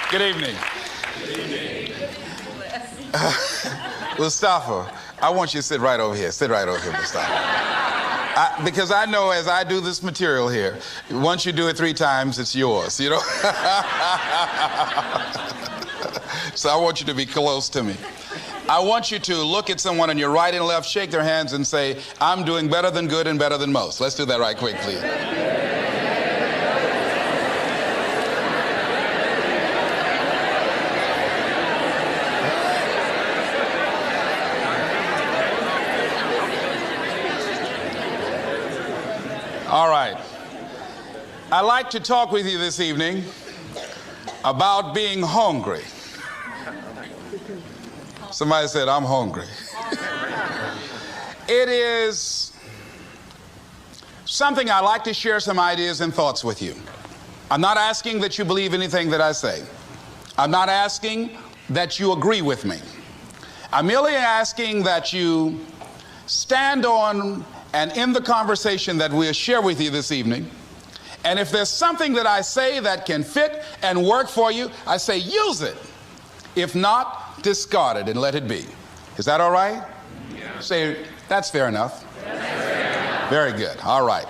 Good evening. Mustafa, I want you to sit right over here. Sit right over here, Mustafa. Because I know as I do this material here, once you do it 3 times, it's yours, you know? So I want you to be close to me. I want you to look at someone on your right and left, shake their hands and say, I'm doing better than good and better than most. Let's do that right quick, please. All right. I'd like to talk with you this evening about being hungry. Somebody said, I'm hungry. It is something I like to share some ideas and thoughts with you. I'm not asking that you believe anything that I say. I'm not asking that you agree with me. I'm merely asking that you stand on and in the conversation that we'll share with you this evening. And if there's something that I say that can fit and work for you, I say use it. If not, discard it and let it be. Is that all right? Yeah. Say, that's fair enough. Very good. All right.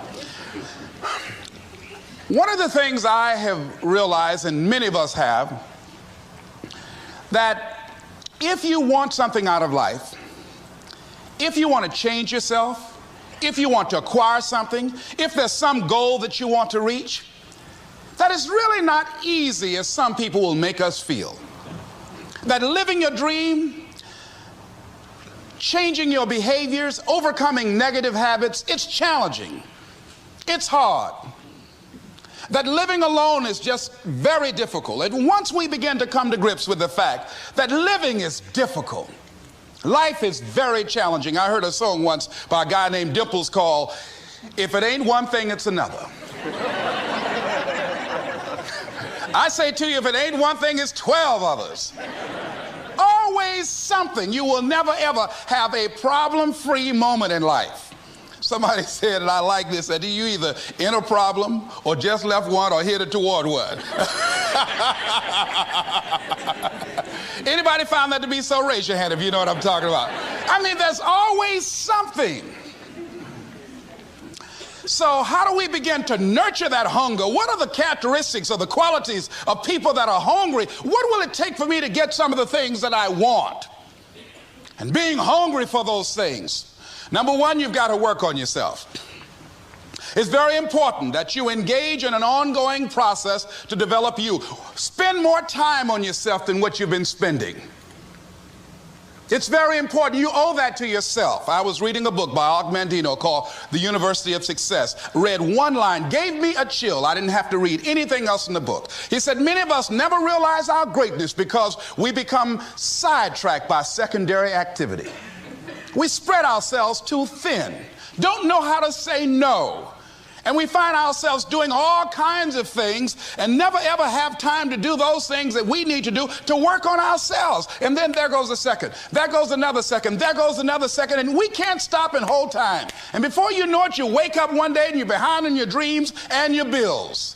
One of the things I have realized, and many of us have, that if you want something out of life, if you want to change yourself, if you want to acquire something, if there's some goal that you want to reach, that is really not easy as some people will make us feel. That living your dream, changing your behaviors, overcoming negative habits, it's challenging. It's hard. That living alone is just very difficult. And once we begin to come to grips with the fact that living is difficult, life is very challenging. I heard a song once by a guy named Dimples called, If It Ain't One Thing, It's Another. I say to you, if it ain't one thing, it's 12 others. Always something. You will never ever have a problem-free moment in life. Somebody said, and I like this, that you either in a problem or just left one or headed toward one. Anybody found that to be so? Raise your hand if you know what I'm talking about. I mean, there's always something. So how do we begin to nurture that hunger? What are the characteristics or the qualities of people that are hungry? What will it take for me to get some of the things that I want? And being hungry for those things. Number one, you've got to work on yourself. It's very important that you engage in an ongoing process to develop you. Spend more time on yourself than what you've been spending. It's very important. You owe that to yourself. I was reading a book by Og Mandino called The University of Success. Read one line, gave me a chill. I didn't have to read anything else in the book. He said, many of us never realize our greatness because we become sidetracked by secondary activity. We spread ourselves too thin. Don't know how to say no. And we find ourselves doing all kinds of things and never ever have time to do those things that we need to do to work on ourselves. And then there goes a second. There goes another second. There goes another second. And we can't stop and hold time. And before you know it, you wake up one day and you're behind on your dreams and your bills.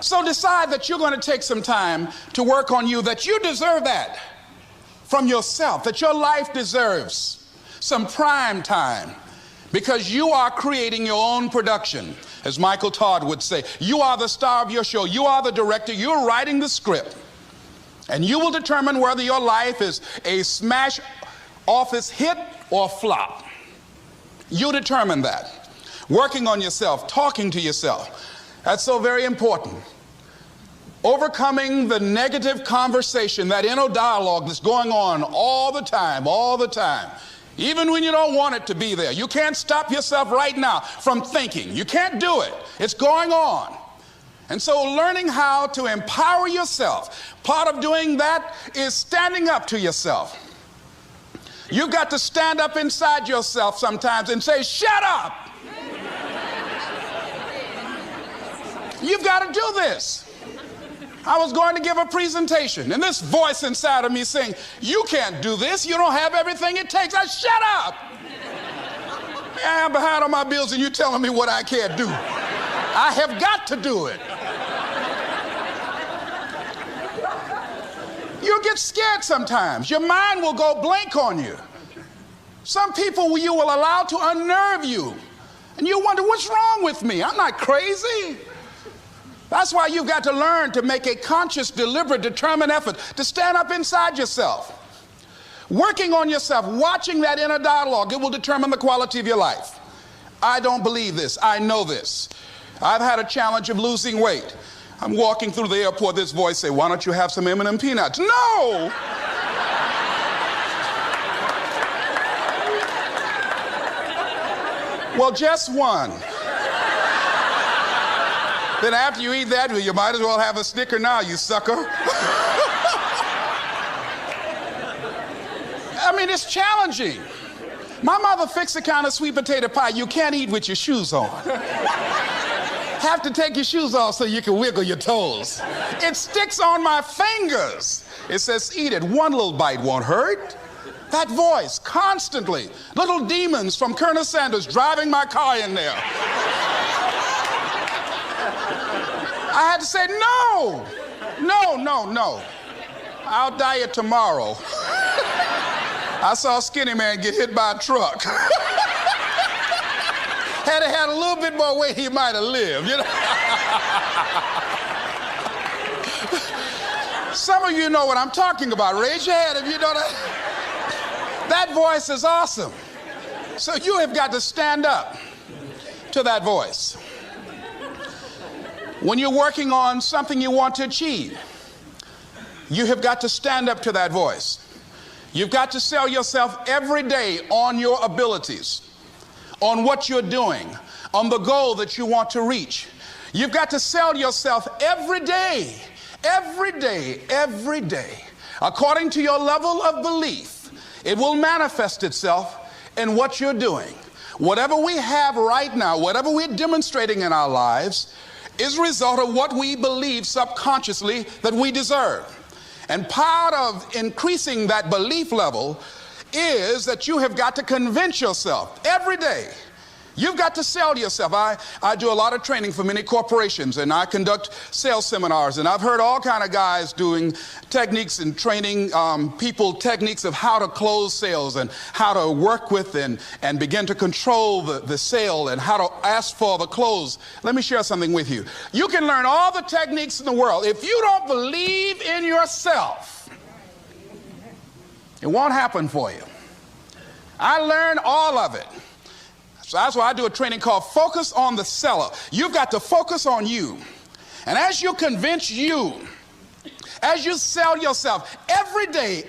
So decide that you're going to take some time to work on you, that you deserve that from yourself, that your life deserves some prime time because you are creating your own production. As Michael Todd would say, you are the star of your show. You are the director. You're writing the script. And you will determine whether your life is a smash office hit or flop. You determine that. Working on yourself, talking to yourself. That's so very important. Overcoming the negative conversation, that inner dialogue that's going on all the time, even when you don't want it to be there. You can't stop yourself right now from thinking. You can't do it. It's going on. And so learning how to empower yourself, part of doing that is standing up to yourself. You've got to stand up inside yourself sometimes and say, shut up. You've got to do this. I was going to give a presentation, and this voice inside of me saying, you can't do this. You don't have everything it takes. I shut up. I'm behind on my bills and you're telling me what I can't do. I have got to do it. You'll get scared sometimes. Your mind will go blank on you. Some people you will allow to unnerve you. And you wonder, what's wrong with me? I'm not crazy. That's why you've got to learn to make a conscious, deliberate, determined effort to stand up inside yourself. Working on yourself, watching that inner dialogue, it will determine the quality of your life. I don't believe this. I know this. I've had a challenge of losing weight. I'm walking through the airport, this voice say, why don't you have some M&M peanuts? No! Well, just one. Then after you eat that, you might as well have a Snicker now, you sucker. I mean, it's challenging. My mother fixed a kind of sweet potato pie you can't eat with your shoes on. Have to take your shoes off so you can wiggle your toes. It sticks on my fingers. It says, eat it. One little bite won't hurt. That voice, constantly. Little demons from Colonel Sanders driving my car in there. I had to say, no. I'll diet tomorrow. I saw a skinny man get hit by a truck. Had he had a little bit more weight, he might have lived, you know. Some of you know what I'm talking about. Raise your hand if you know that. That voice is awesome. So you have got to stand up to that voice. When you're working on something you want to achieve, you have got to stand up to that voice. You've got to sell yourself every day on your abilities, on what you're doing, on the goal that you want to reach. You've got to sell yourself every day, according to your level of belief. It will manifest itself in what you're doing. Whatever we have right now, whatever we're demonstrating in our lives, is a result of what we believe subconsciously that we deserve. And part of increasing that belief level is that you have got to convince yourself every day. You've got to sell yourself. I do a lot of training for many corporations, and I conduct sales seminars, and I've heard all kind of guys doing techniques and training people techniques of how to close sales and how to work with and begin to control the sale and how to ask for the close. Let me share something with you. You can learn all the techniques in the world. If you don't believe in yourself, it won't happen for you. I learned all of it. So that's why I do a training called Focus on the Seller. You've got to focus on you. And as you convince you, as you sell yourself every day,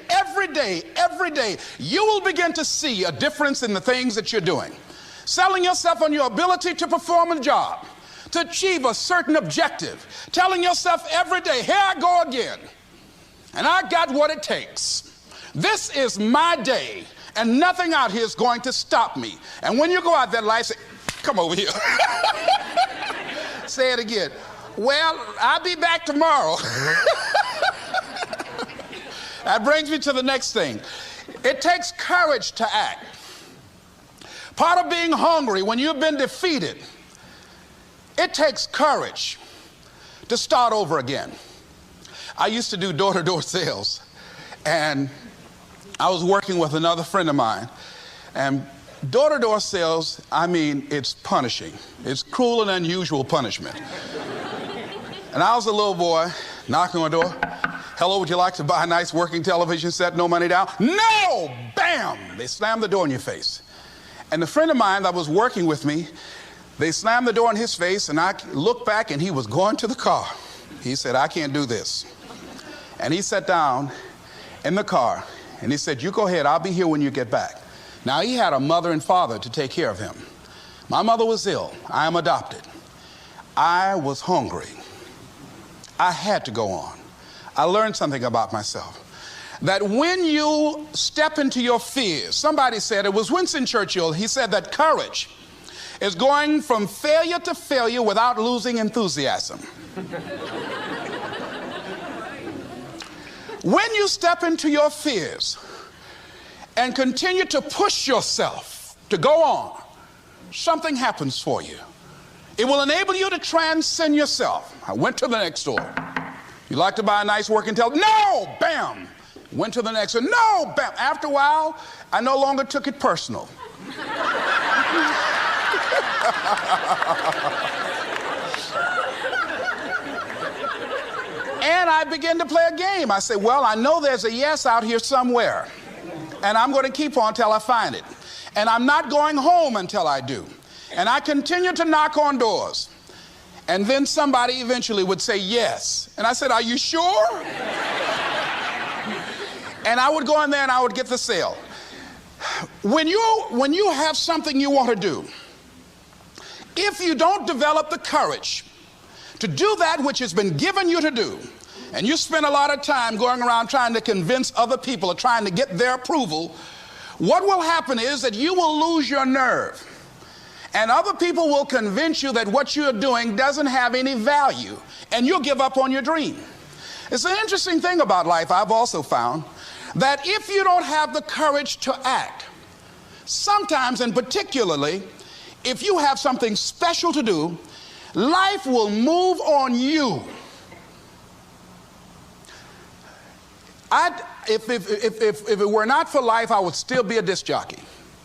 you will begin to see a difference in the things that you're doing. Selling yourself on your ability to perform a job, to achieve a certain objective. Telling yourself every day, here I go again. And I got what it takes. This is my day. And nothing out here is going to stop me. And when you go out there, life say, come over here. Say it again. Well, I'll be back tomorrow. That brings me to the next thing. It takes courage to act. Part of being hungry when you've been defeated, it takes courage to start over again. I used to do door-to-door sales, and I was working with another friend of mine, and door-to-door sales, I mean, it's punishing. It's cruel and unusual punishment. And I was a little boy knocking on the door. Hello, would you like to buy a nice working television set? No money down? No! Bam! They slammed the door in your face. And the friend of mine that was working with me, they slammed the door in his face, and I looked back, and he was going to the car. He said, I can't do this. And he sat down in the car, and he said, you go ahead, I'll be here when you get back. Now, he had a mother and father to take care of him. My mother was ill. I am adopted. I was hungry. I had to go on. I learned something about myself. That when you step into your fears, somebody said, it was Winston Churchill, he said that courage is going from failure to failure without losing enthusiasm. When you step into your fears and continue to push yourself to go on, something happens for you. It will enable you to transcend yourself. I went to the next store. You like to buy a nice working television? No! Bam! Went to the next one. No! Bam! After a while, I no longer took it personal. And I began to play a game. I said, well, I know there's a yes out here somewhere, and I'm going to keep on till I find it. And I'm not going home until I do. And I continued to knock on doors. And then somebody eventually would say yes. And I said, are you sure? And I would go in there and I would get the sale. When you have something you want to do, if you don't develop the courage to do that which has been given you to do, and you spend a lot of time going around trying to convince other people or trying to get their approval, what will happen is that you will lose your nerve. And other people will convince you that what you're doing doesn't have any value, and you'll give up on your dream. It's an interesting thing about life, I've also found, that if you don't have the courage to act, sometimes, and particularly, if you have something special to do, life will move on you. If it were not for life, I would still be a disc jockey.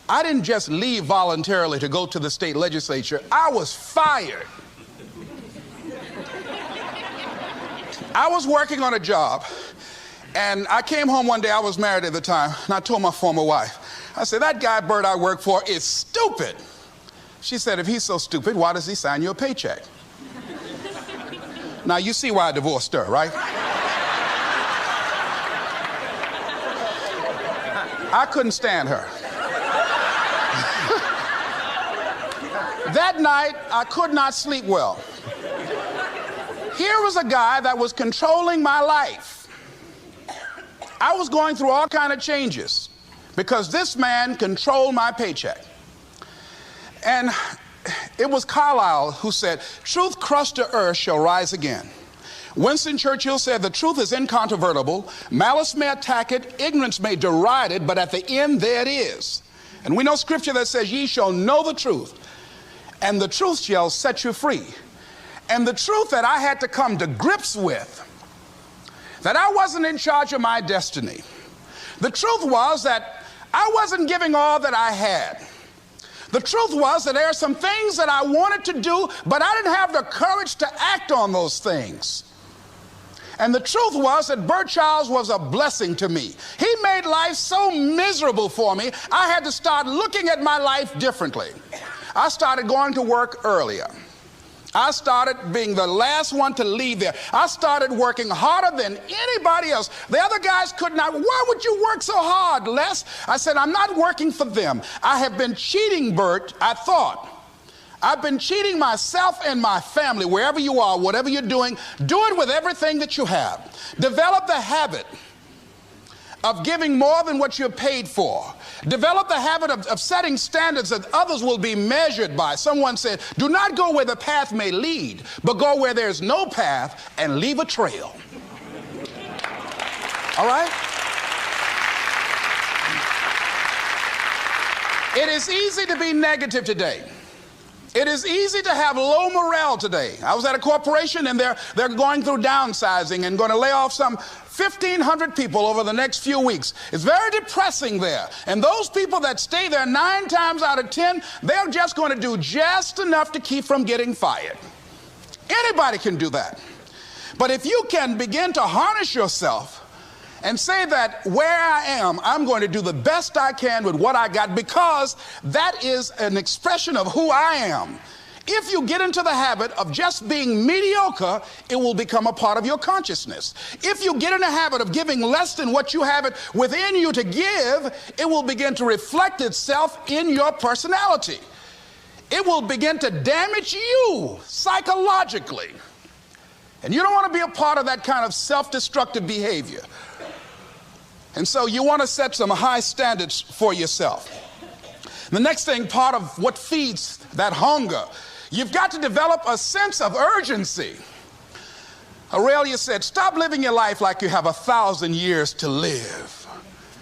I didn't just leave voluntarily to go to the state legislature. I was fired. I was working on a job, and I came home one day. I was married at the time, and I told my former wife, I said, that guy Bert I work for is stupid. She said, if he's so stupid, why does he sign you a paycheck? Now, you see why I divorced her, right? I couldn't stand her. That night, I could not sleep well. Here was a guy that was controlling my life. I was going through all kinds of changes because this man controlled my paycheck. And it was Carlyle who said, truth crushed to earth shall rise again. Winston Churchill said, the truth is incontrovertible. Malice may attack it, ignorance may deride it, but at the end there it is. And we know scripture that says, ye shall know the truth, and the truth shall set you free. And the truth that I had to come to grips with, that I wasn't in charge of my destiny. The truth was that I wasn't giving all that I had. The truth was that there are some things that I wanted to do, but I didn't have the courage to act on those things. And the truth was that Bert Childs was a blessing to me. He made life so miserable for me, I had to start looking at my life differently. I started going to work earlier. I started being the last one to leave there. I started working harder than anybody else. The other guys could not. Why would you work so hard, Les? I said, I'm not working for them. I have been cheating, Bert, I thought. I've been cheating myself and my family. Wherever you are, whatever you're doing, do it with everything that you have. Develop the habit of giving more than what you're paid for. Develop the habit of setting standards that others will be measured by. Someone said, do not go where the path may lead, but go where there's no path and leave a trail. All right? It is easy to be negative today. It is easy to have low morale today. I was at a corporation and they're going through downsizing and going to lay off some 1,500 people over the next few weeks. It's very depressing there. And those people that stay there 9 times out of 10, they're just going to do just enough to keep from getting fired. Anybody can do that. But if you can begin to harness yourself and say that where I am, I'm going to do the best I can with what I got, because that is an expression of who I am. If you get into the habit of just being mediocre, it will become a part of your consciousness. If you get in the habit of giving less than what you have it within you to give, it will begin to reflect itself in your personality. It will begin to damage you psychologically. And you don't want to be a part of that kind of self-destructive behavior. And so you want to set some high standards for yourself. The next thing, part of what feeds that hunger, you've got to develop a sense of urgency. Aurelia said, stop living your life like you have 1,000 years to live.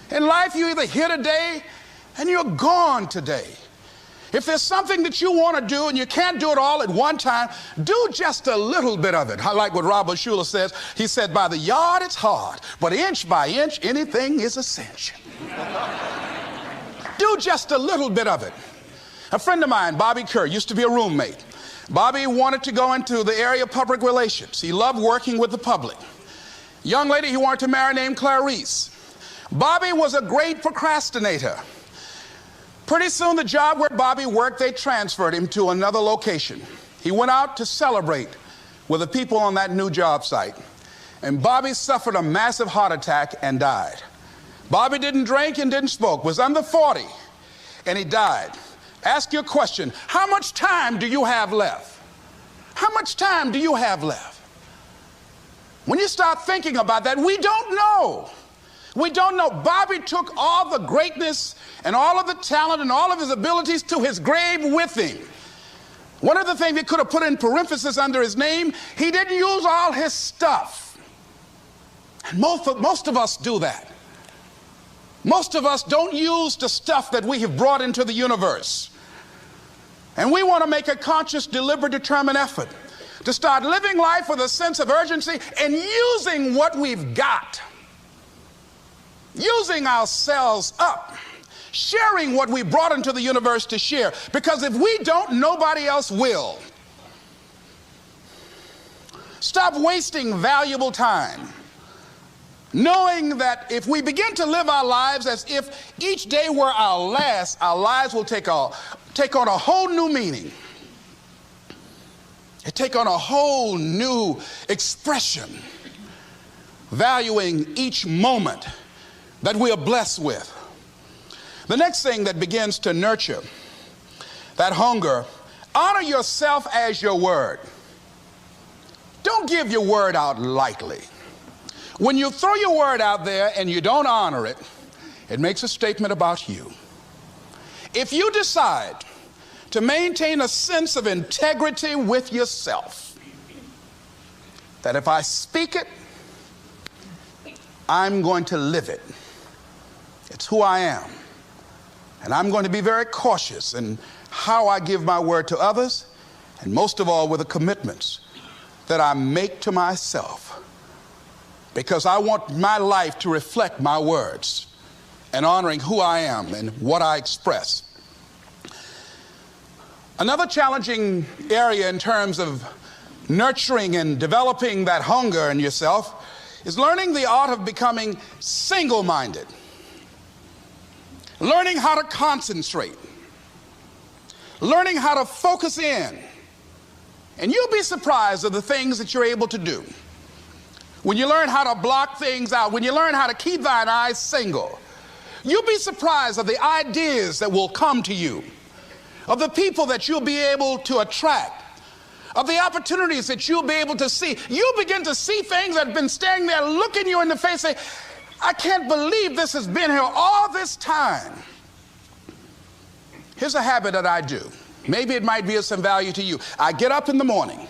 In life, you're either here today and you're gone today. If there's something that you want to do and you can't do it all at one time, do just a little bit of it. I like what Robert Schuller says. He said, by the yard it's hard, but inch by inch, anything is a cinch. Do just a little bit of it. A friend of mine, Bobby Kerr, used to be a roommate. Bobby wanted to go into the area of public relations. He loved working with the public. Young lady he wanted to marry named Clarice. Bobby was a great procrastinator. Pretty soon the job where Bobby worked, they transferred him to another location. He went out to celebrate with the people on that new job site. And Bobby suffered a massive heart attack and died. Bobby didn't drink and didn't smoke, was under 40, and he died. Ask your question, how much time do you have left? How much time do you have left? When you start thinking about that, we don't know. We don't know. Bobby took all the greatness and all of the talent and all of his abilities to his grave with him. One of the things he could have put in parentheses under his name, he didn't use all his stuff. And most of us do that. Most of us don't use the stuff that we have brought into the universe. And we want to make a conscious, deliberate, determined effort to start living life with a sense of urgency and using what we've got. Using ourselves up, sharing what we brought into the universe to share, because if we don't, nobody else will. Stop wasting valuable time, knowing that if we begin to live our lives as if each day were our last, our lives will take on a whole new meaning. They take on a whole new expression, valuing each moment that we are blessed with. The next thing that begins to nurture that hunger, honor yourself as your word. Don't give your word out lightly. When you throw your word out there and you don't honor it, it makes a statement about you. If you decide to maintain a sense of integrity with yourself, that if I speak it, I'm going to live it. It's who I am. And I'm going to be very cautious in how I give my word to others, and most of all with the commitments that I make to myself, because I want my life to reflect my words and honoring who I am and what I express. Another challenging area in terms of nurturing and developing that hunger in yourself is learning the art of becoming single-minded. Learning how to concentrate, learning how to focus in. And you'll be surprised at the things that you're able to do. When you learn how to block things out, when you learn how to keep thine eyes single, you'll be surprised at the ideas that will come to you, of the people that you'll be able to attract, of the opportunities that you'll be able to see. You'll begin to see things that have been standing there looking you in the face, say, I can't believe this has been here all this time. Here's a habit that I do. Maybe it might be of some value to you. I get up in the morning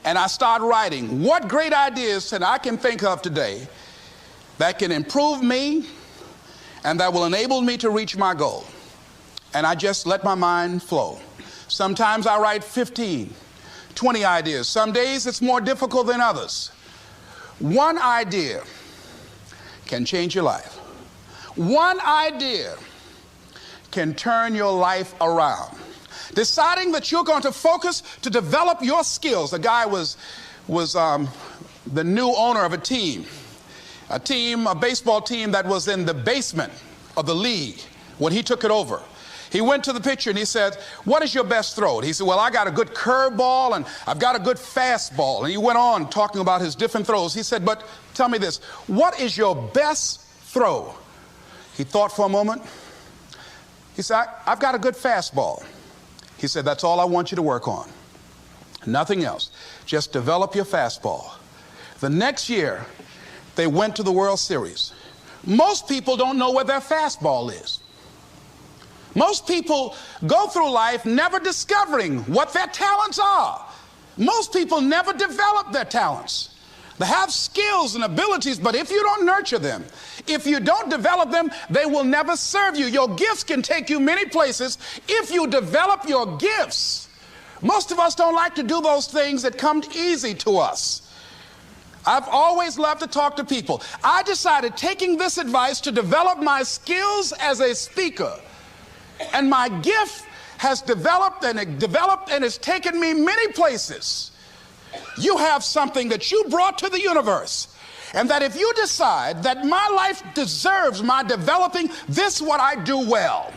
and I start writing what great ideas that I can think of today that can improve me and that will enable me to reach my goal. And I just let my mind flow. Sometimes I write 15, 20 ideas. Some days it's more difficult than others. One idea can change your life. One idea can turn your life around. Deciding that you're going to focus to develop your skills. The guy was the new owner of a baseball team that was in the basement of the league when he took it over. He went to the pitcher and he said, what is your best throw? He said, well, I got a good curveball and I've got a good fastball. And he went on talking about his different throws. He said, but tell me this, what is your best throw? He thought for a moment. He said, I've got a good fastball. He said, that's all I want you to work on. Nothing else. Just develop your fastball. The next year, they went to the World Series. Most people don't know what their fastball is. Most people go through life never discovering what their talents are. Most people never develop their talents. They have skills and abilities, but if you don't nurture them, if you don't develop them, they will never serve you. Your gifts can take you many places if you develop your gifts. Most of us don't like to do those things that come easy to us. I've always loved to talk to people. I decided, taking this advice, to develop my skills as a speaker. And my gift has developed and it's taken me many places. You have something that you brought to the universe. And that if you decide that my life deserves my developing this, what I do well,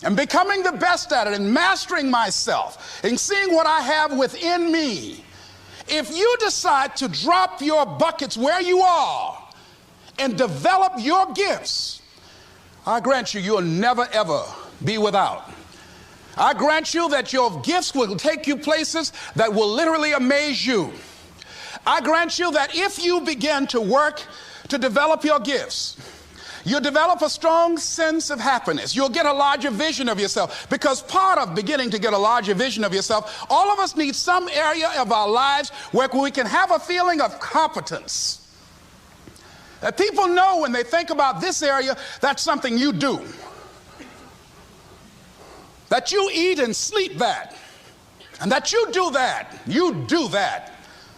and becoming the best at it, and mastering myself, and seeing what I have within me, if you decide to drop your buckets where you are and develop your gifts, I grant you, you'll never ever be without. I grant you that your gifts will take you places that will literally amaze you. I grant you that if you begin to work to develop your gifts, you'll develop a strong sense of happiness. You'll get a larger vision of yourself, because part of beginning to get a larger vision of yourself, all of us need some area of our lives where we can have a feeling of competence. That people know when they think about this area, that's something you do. That you eat and sleep that. And that you do that. You do that.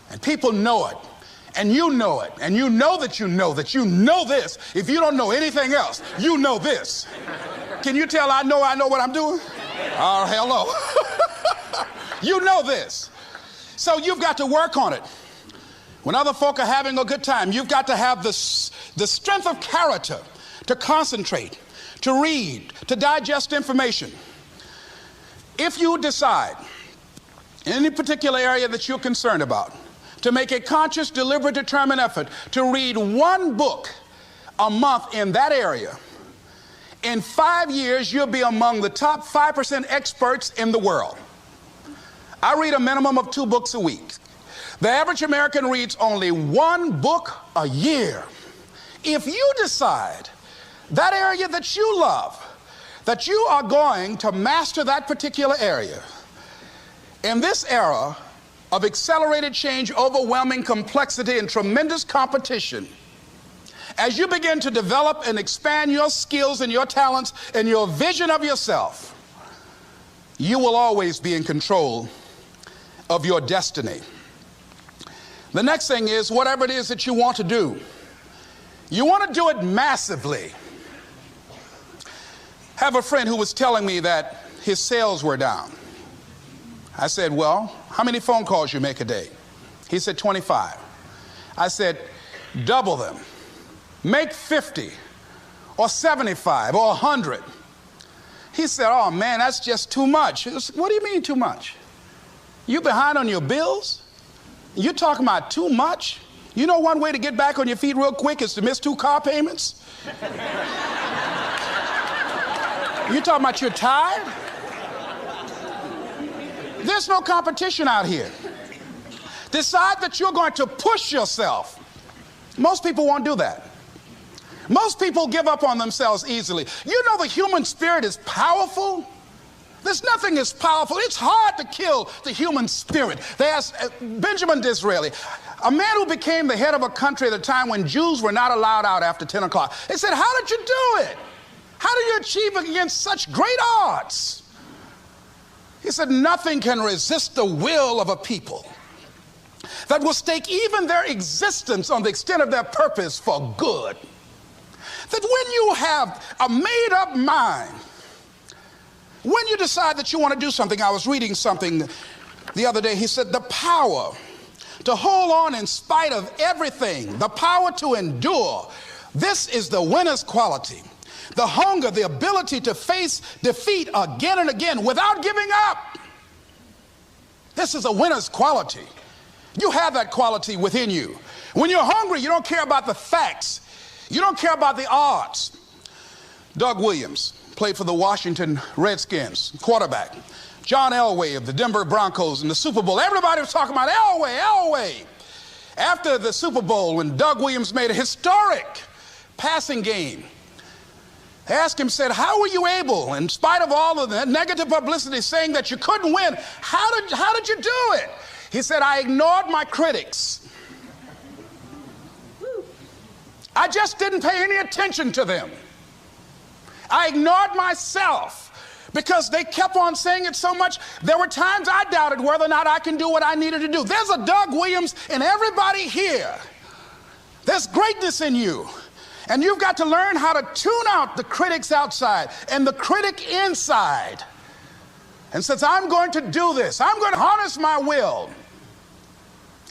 And people know it. And you know it. And you know that you know this. If you don't know anything else, you know this. Can you tell I know what I'm doing? Oh, hello. You know this. So you've got to work on it. When other folk are having a good time, you've got to have the strength of character to concentrate, to read, to digest information. If you decide in any particular area that you're concerned about, to make a conscious, deliberate, determined effort to read one book a month in that area, in 5 years, you'll be among the top 5% experts in the world. I read a minimum of 2 books a week. The average American reads only 1 book a year. If you decide that area that you love, that you are going to master that particular area, in this era of accelerated change, overwhelming complexity, and tremendous competition, as you begin to develop and expand your skills and your talents and your vision of yourself, you will always be in control of your destiny. The next thing is, whatever it is that you want to do, you want to do it massively. I have a friend who was telling me that his sales were down. I said, well, how many phone calls you make a day? He said, 25. I said, double them. Make 50 or 75 or 100. He said, oh man, that's just too much. What do you mean too much? You behind on your bills? You're talking about too much? You know one way to get back on your feet real quick is to miss 2 car payments? You talking about you're tired? There's no competition out here. Decide that you're going to push yourself. Most people won't do that. Most people give up on themselves easily. You know the human spirit is powerful. There's nothing as powerful. It's hard to kill the human spirit. They asked Benjamin Disraeli, a man who became the head of a country at a time when Jews were not allowed out after 10 o'clock. They said, how did you do it? How did you achieve it against such great odds? He said, nothing can resist the will of a people that will stake even their existence on the extent of their purpose for good. That when you have a made-up mind, when you decide that you want to do something, I was reading something the other day, he said, the power to hold on in spite of everything, the power to endure, this is the winner's quality. The hunger, the ability to face defeat again and again without giving up. This is a winner's quality. You have that quality within you. When you're hungry, you don't care about the facts. You don't care about the odds. Doug Williams played for the Washington Redskins, quarterback. John Elway of the Denver Broncos in the Super Bowl. Everybody was talking about Elway. After the Super Bowl, when Doug Williams made a historic passing game, they asked him, said, how were you able, in spite of all of the negative publicity saying that you couldn't win, how did you do it? He said, I ignored my critics. I just didn't pay any attention to them. I ignored myself because they kept on saying it so much. There were times I doubted whether or not I can do what I needed to do. There's a Doug Williams in everybody here. There's greatness in you. And you've got to learn how to tune out the critics outside and the critic inside. And since I'm going to do this, I'm going to harness my will.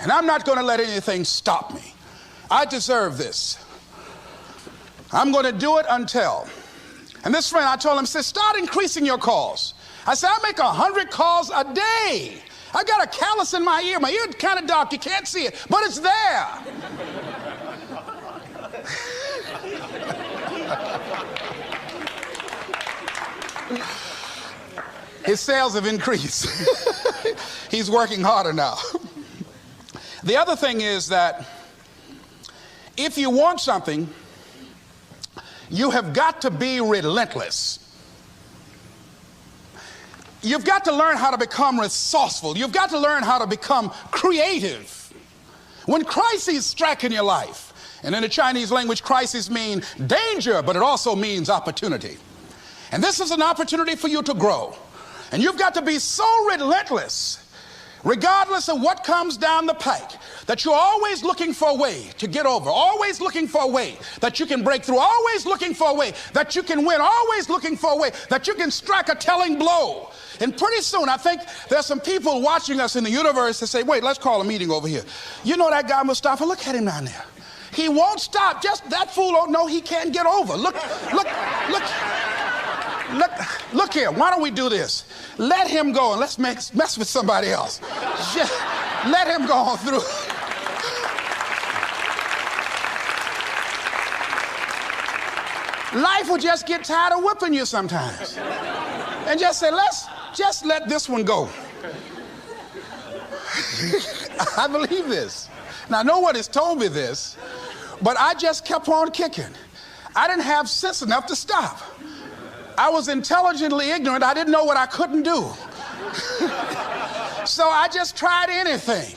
And I'm not going to let anything stop me. I deserve this. I'm going to do it until. And this friend, I told him, said, start increasing your calls. I said, I make 100 calls a day. I got a callus in my ear. My ear is kind of dark. You can't see it, but it's there. His sales have increased. He's working harder now. The other thing is that if you want something, you have got to be relentless. You've got to learn how to become resourceful. You've got to learn how to become creative. When crises strike in your life, and in the Chinese language, crises mean danger, but it also means opportunity. And this is an opportunity for you to grow. And you've got to be so relentless, regardless of what comes down the pike, that you're always looking for a way to get over, always looking for a way that you can break through, always looking for a way that you can win, always looking for a way that you can strike a telling blow. And pretty soon, I think there's some people watching us in the universe that say, wait, let's call a meeting over here. You know that guy Mustafa? Look at him down there. He won't stop. Just that fool don't know he can't get over. Look here. Why don't we do this? Let him go and let's mess with somebody else. Just let him go on through. Life will just get tired of whipping you sometimes. And just say, let's just let this one go. I believe this. Now, no one has told me this, but I just kept on kicking. I didn't have sense enough to stop. I was intelligently ignorant. I didn't know what I couldn't do. So I just tried anything.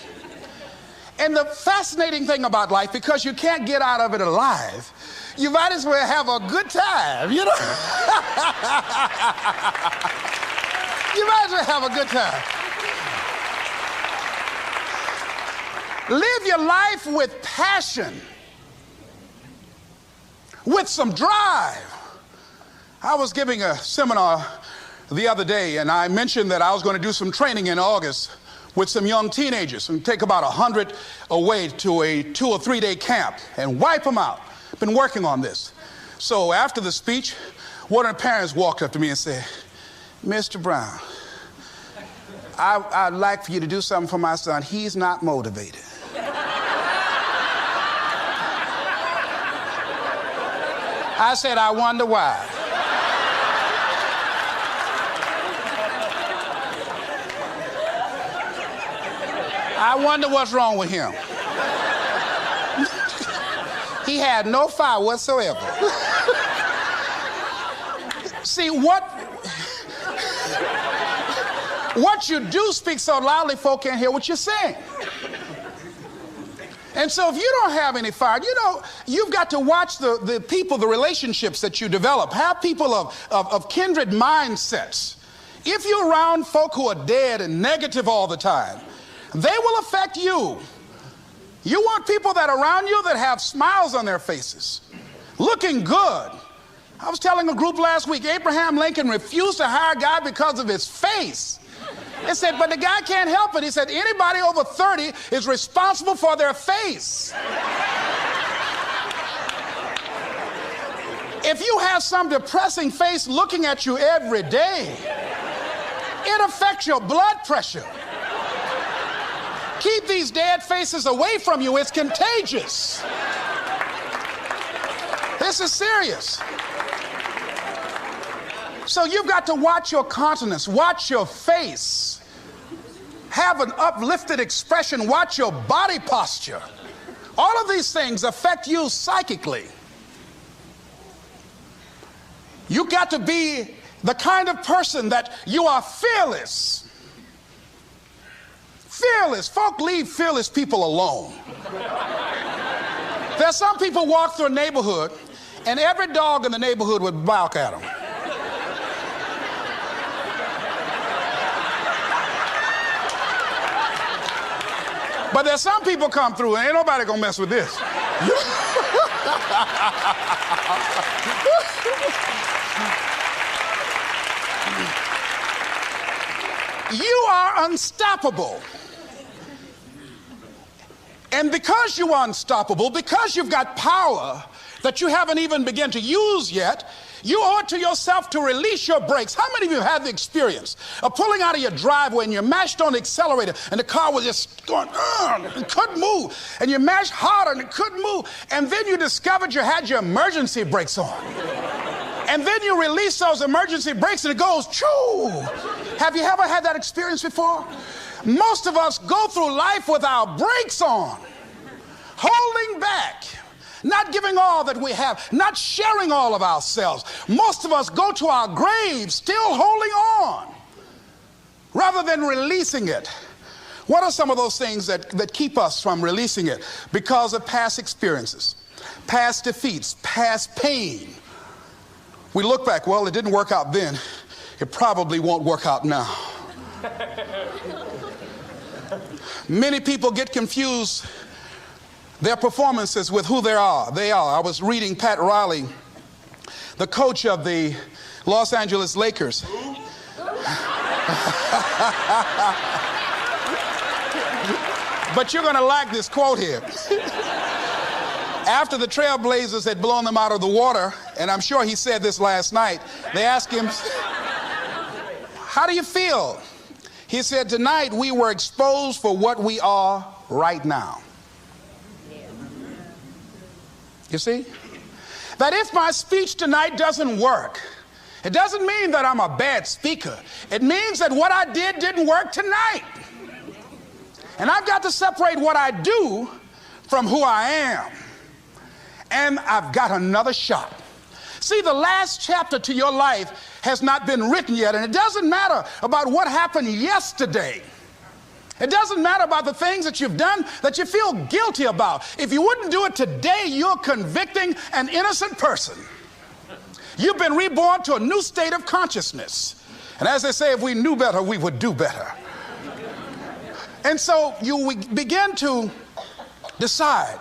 And the fascinating thing about life, because you can't get out of it alive, you might as well have a good time, you know? You might as well have a good time. Live your life with passion, with some drive. I was giving a seminar the other day, and I mentioned that I was going to do some training in August with some young teenagers and take about 100 away to a 2 or 3 day camp and wipe them out. Been working on this. So after the speech, one of the parents walked up to me and said, Mr. Brown, I'd like for you to do something for my son. He's not motivated. I said, I wonder why. I wonder what's wrong with him. He had no fire whatsoever. See, what you do speak so loudly, folk can't hear what you're saying. And so if you don't have any fire, you know, you've got to watch the people, the relationships that you develop. Have people of kindred mindsets. If you're around folk who are dead and negative all the time, they will affect you. You want people that are around you that have smiles on their faces, looking good. I was telling a group last week, Abraham Lincoln refused to hire a guy because of his face. They said, but the guy can't help it. He said, anybody over 30 is responsible for their face. If you have some depressing face looking at you every day, it affects your blood pressure. Keep these dead faces away from you. It's contagious. This is serious. So you've got to watch your countenance, watch your face, have an uplifted expression, watch your body posture. All of these things affect you psychically. You got to be the kind of person that you are fearless. Fearless. Folk leave fearless people alone. There's some people walk through a neighborhood and every dog in the neighborhood would bark at them. But there's some people come through and ain't nobody gonna mess with this. You are unstoppable. And because you are unstoppable, because you've got power that you haven't even begun to use yet, you owe it to yourself to release your brakes. How many of you have the experience of pulling out of your driveway and you mashed on the accelerator and the car was just going, and couldn't move, and you mashed harder and it couldn't move, and then you discovered you had your emergency brakes on. And then you release those emergency brakes and it goes, choo! Have you ever had that experience before? Most of us go through life with our brakes on, holding back, not giving all that we have, not sharing all of ourselves. Most of us go to our graves still holding on rather than releasing it. What are some of those things that keep us from releasing it? Because of past experiences, past defeats, past pain. We look back, well, it didn't work out then. It probably won't work out now. Many people get confused their performances with who they are. I was reading Pat Riley, the coach of the Los Angeles Lakers. But you're going to like this quote here. After the Trailblazers had blown them out of the water, and I'm sure he said this last night, they asked him, how do you feel? He said, tonight we were exposed for what we are right now. You see? That if my speech tonight doesn't work, it doesn't mean that I'm a bad speaker. It means that what I did didn't work tonight. And I've got to separate what I do from who I am. And I've got another shot. See, the last chapter to your life has not been written yet, and it doesn't matter about what happened yesterday. It doesn't matter about the things that you've done that you feel guilty about. If you wouldn't do it today, you're convicting an innocent person. You've been reborn to a new state of consciousness. And as they say, if we knew better, we would do better. And so you begin to decide,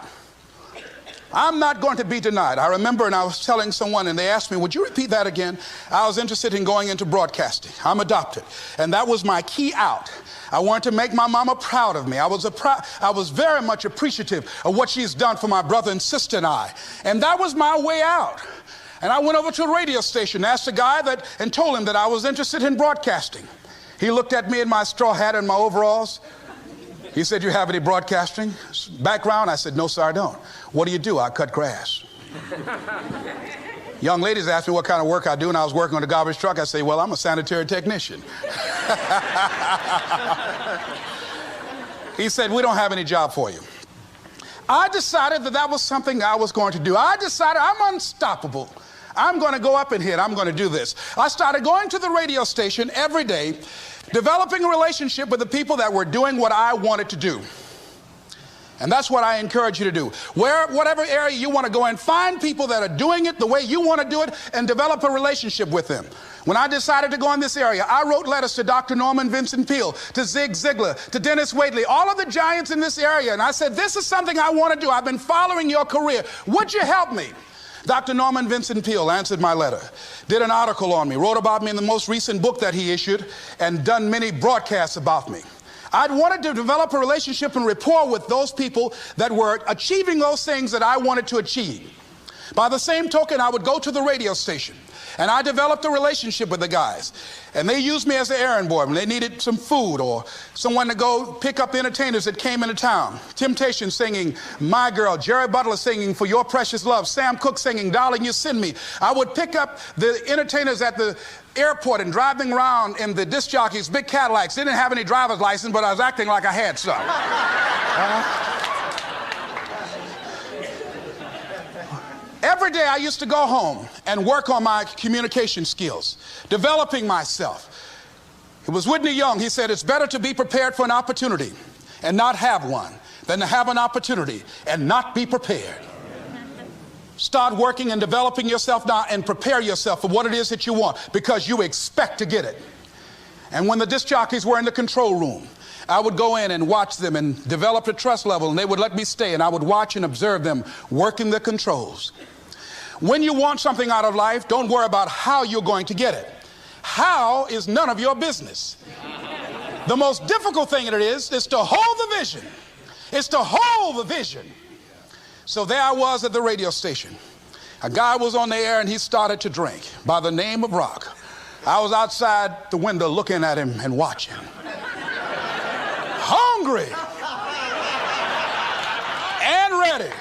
I'm not going to be denied. I remember, and I was telling someone, and they asked me, would you repeat that again? I was interested in going into broadcasting. I'm adopted. And that was my key out. I wanted to make my mama proud of me. I was very much appreciative of what she's done for my brother and sister and I. And that was my way out. And I went over to a radio station, asked a guy and told him that I was interested in broadcasting. He looked at me in my straw hat and my overalls. He said, you have any broadcasting background? I said, no, sir, I don't. What do you do? I cut grass. Young ladies asked me what kind of work I do, and I was working on a garbage truck. I say, well, I'm a sanitary technician. He said, we don't have any job for you. I decided that was something I was going to do. I decided I'm unstoppable. I'm going to go up in here and I'm going to do this. I started going to the radio station every day, developing a relationship with the people that were doing what I wanted to do. And that's what I encourage you to do. Whatever area you want to go in, find people that are doing it the way you want to do it and develop a relationship with them. When I decided to go in this area, I wrote letters to Dr. Norman Vincent Peale, to Zig Ziglar, to Dennis Waitley, all of the giants in this area. And I said, this is something I want to do. I've been following your career. Would you help me? Dr. Norman Vincent Peale answered my letter, did an article on me, wrote about me in the most recent book that he issued, and done many broadcasts about me. I'd wanted to develop a relationship and rapport with those people that were achieving those things that I wanted to achieve. By the same token, I would go to the radio station, and I developed a relationship with the guys. And they used me as an errand boy when they needed some food or someone to go pick up entertainers that came into town. Temptation singing My Girl, Jerry Butler singing For Your Precious Love, Sam Cooke singing Darling You Send Me. I would pick up the entertainers at the airport and drive them around in the disc jockeys, big Cadillacs. They didn't have any driver's license, but I was acting like I had some. Every day I used to go home and work on my communication skills, developing myself. It was Whitney Young. He said, it's better to be prepared for an opportunity and not have one than to have an opportunity and not be prepared. Start working and developing yourself now and prepare yourself for what it is that you want, because you expect to get it. And when the disc jockeys were in the control room, I would go in and watch them and develop a trust level, and they would let me stay, and I would watch and observe them working the controls. When you want something out of life, don't worry about how you're going to get it. How is none of your business. The most difficult thing it is to hold the vision. It's to hold the vision. So there I was at the radio station. A guy was on the air and he started to drink by the name of Rock. I was outside the window looking at him and watching. Hungry and ready,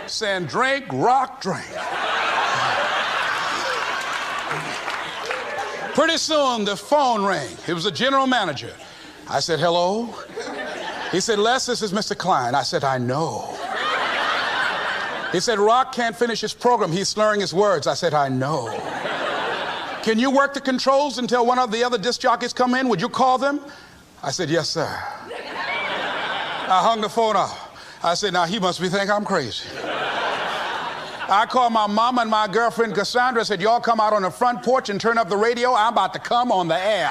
saying, drink, Rock, drink. Pretty soon the phone rang. It was the general manager. I said, hello? He said, Les, this is Mr. Klein. I said, I know. He said, Rock can't finish his program. He's slurring his words. I said, I know. Can you work the controls until one of the other disc jockeys come in? Would you call them? I said, yes, sir. I hung the phone up. I said, now he must be thinking I'm crazy. I called my mama and my girlfriend Cassandra. Said, y'all come out on the front porch and turn up the radio. I'm about to come on the air.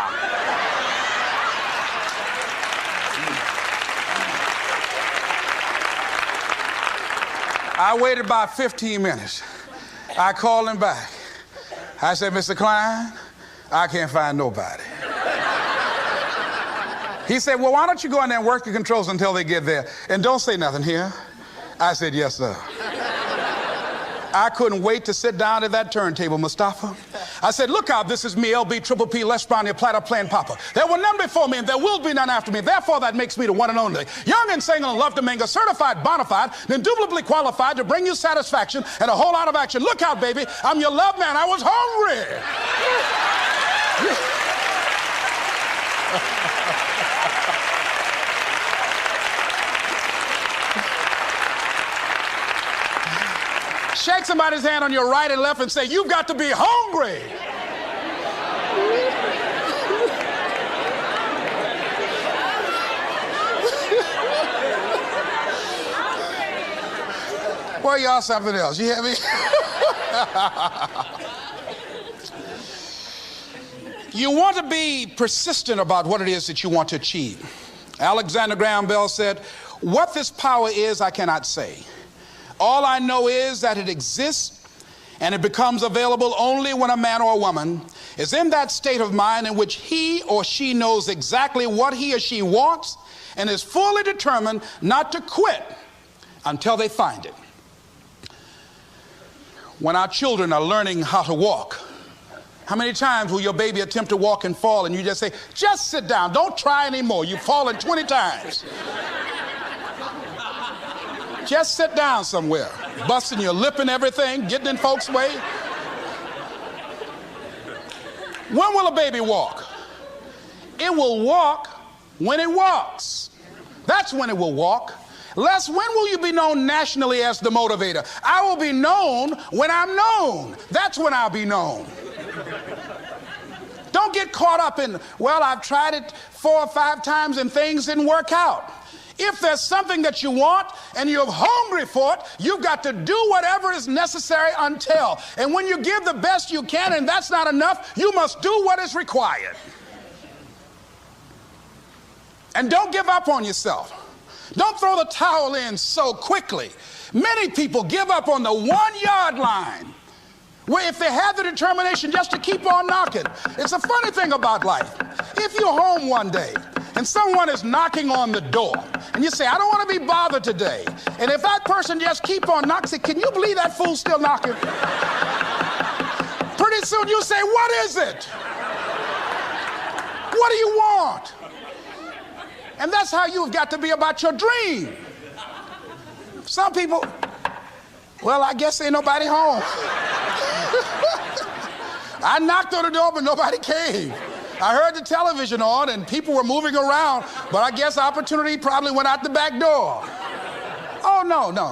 I waited about 15 minutes. I called him back. I said, Mr. Klein, I can't find nobody. He said, well, why don't you go in there and work the controls until they get there? And don't say nothing here. I said, yes, sir. I couldn't wait to sit down at that turntable, Mustafa. I said, look out, this is me, LB, Triple P, Les Brown, your platter playing Papa. There were none before me, and there will be none after me. Therefore, that makes me the one and only. Young and single and love to mingle, certified, bona fide, and indubitably qualified to bring you satisfaction and a whole lot of action. Look out, baby, I'm your love man. I was hungry. Shake somebody's hand on your right and left and say, you've got to be hungry. Well, y'all something else. You hear me? You want to be persistent about what it is that you want to achieve. Alexander Graham Bell said, what this power is, I cannot say. All I know is that it exists, and it becomes available only when a man or a woman is in that state of mind in which he or she knows exactly what he or she wants and is fully determined not to quit until they find it. When our children are learning how to walk, how many times will your baby attempt to walk and fall and you just say, just sit down, don't try anymore, you've fallen 20 times. Just sit down somewhere, busting your lip and everything, getting in folks' way. When will a baby walk? It will walk when it walks. That's when it will walk. Les, when will you be known nationally as the motivator? I will be known when I'm known. That's when I'll be known. Don't get caught up in, well, I've tried it 4 or 5 times and things didn't work out. If there's something that you want and you're hungry for it, you've got to do whatever is necessary until. And when you give the best you can and that's not enough, you must do what is required. And don't give up on yourself. Don't throw the towel in so quickly. Many people give up on the 1-yard line, where if they have the determination just to keep on knocking. It's a funny thing about life. If you're home one day and someone is knocking on the door and you say, I don't want to be bothered today. And if that person just keep on knocking, say, can you believe that fool's still knocking? Pretty soon you say, what is it? What do you want? And that's how you've got to be about your dream. Some people, well, I guess ain't nobody home. I knocked on the door, but nobody came. I heard the television on and people were moving around, but I guess opportunity probably went out the back door. Oh,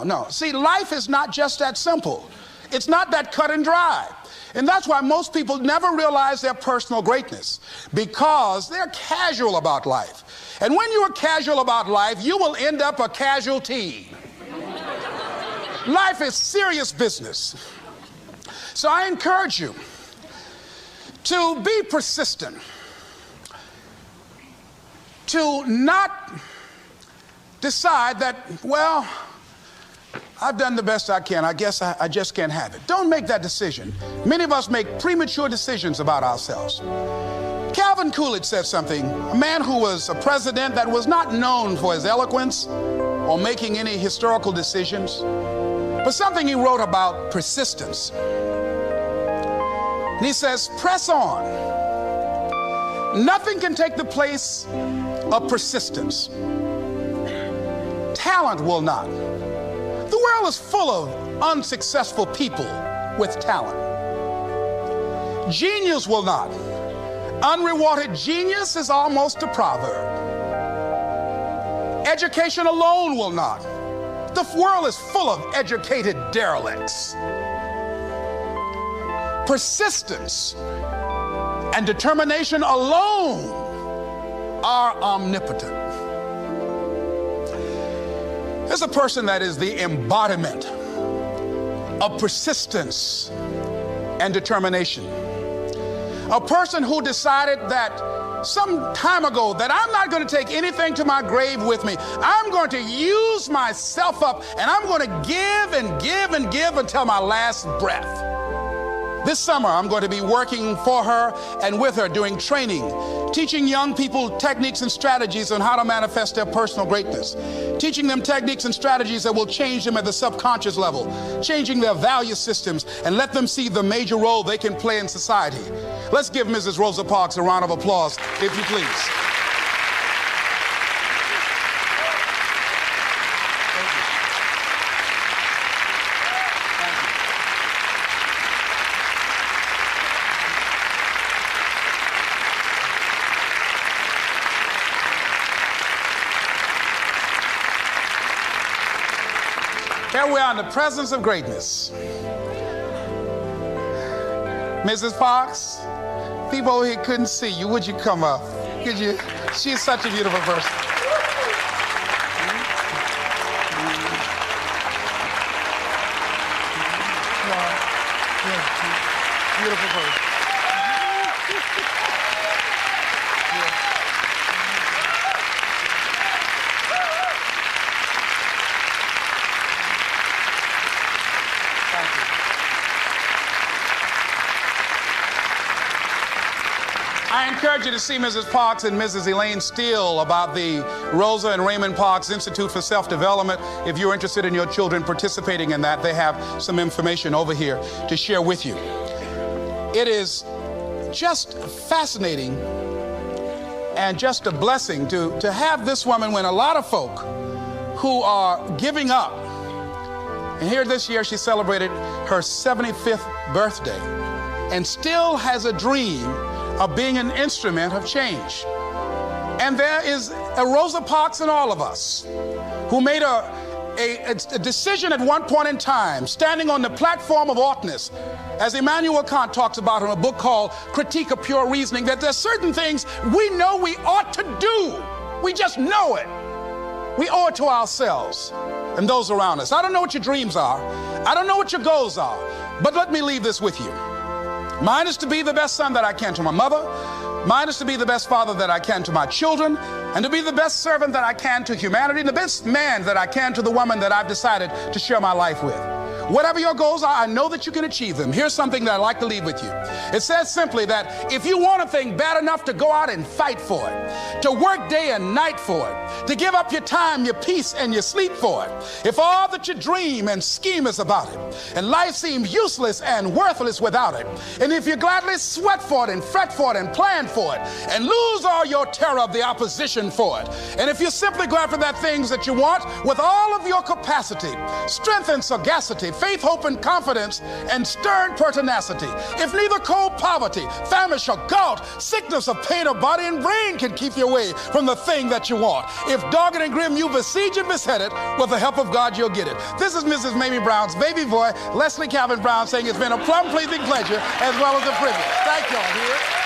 no. See, life is not just that simple. It's not that cut and dry. And that's why most people never realize their personal greatness, because they're casual about life. And when you are casual about life, you will end up a casualty. Life is serious business. So I encourage you to be persistent, to not decide that, well, I've done the best I can. I guess I just can't have it. Don't make that decision. Many of us make premature decisions about ourselves. Calvin Coolidge said something, a man who was a president that was not known for his eloquence or making any historical decisions, but something he wrote about persistence. And he says, press on. Nothing can take the place of persistence. Talent will not. The world is full of unsuccessful people with talent. Genius will not. Unrewarded genius is almost a proverb. Education alone will not. The world is full of educated derelicts. Persistence and determination alone are omnipotent. There's a person that is the embodiment of persistence and determination. A person who decided that some time ago that I'm not going to take anything to my grave with me. I'm going to use myself up, and I'm going to give and give and give until my last breath. This summer, I'm going to be working for her and with her doing training, teaching young people techniques and strategies on how to manifest their personal greatness, teaching them techniques and strategies that will change them at the subconscious level, changing their value systems, and let them see the major role they can play in society. Let's give Mrs. Rosa Parks a round of applause, if you please. Here we are in the presence of greatness. Mrs. Parks, people over here couldn't see you. Would you come up? Could you? She's such a beautiful person. Beautiful person. I encourage you to see Mrs. Parks and Mrs. Elaine Steele about the Rosa and Raymond Parks Institute for Self-Development. If you're interested in your children participating in that, they have some information over here to share with you. It is just fascinating and just a blessing to have this woman when a lot of folk who are giving up. And here this year she celebrated her 75th birthday and still has a dream of being an instrument of change. And there is a Rosa Parks in all of us who made a decision at one point in time, standing on the platform of oughtness, as Immanuel Kant talks about in a book called Critique of Pure Reasoning, that there's certain things we know we ought to do. We just know it. We owe it to ourselves and those around us. I don't know what your dreams are. I don't know what your goals are. But let me leave this with you. Mine is to be the best son that I can to my mother. Mine is to be the best father that I can to my children, and to be the best servant that I can to humanity, and the best man that I can to the woman that I've decided to share my life with. Whatever your goals are, I know that you can achieve them. Here's something that I'd like to leave with you. It says simply that if you want a thing bad enough to go out and fight for it, to work day and night for it, to give up your time, your peace, and your sleep for it, if all that you dream and scheme is about it, and life seems useless and worthless without it, and if you gladly sweat for it and fret for it and plan for it, and lose all your terror of the opposition for it, and if you simply go after that things that you want with all of your capacity, strength and sagacity, faith, hope, and confidence, and stern pertinacity, if neither cold poverty, famish, or gout, sickness, or pain of body and brain can keep you away from the thing that you want, if dogged and grim you besiege and beset it, with the help of God you'll get it. This is Mrs. Mamie Brown's baby boy, Leslie Calvin Brown, saying it's been a plum-pleasing pleasure as well as a privilege. Thank y'all. Here.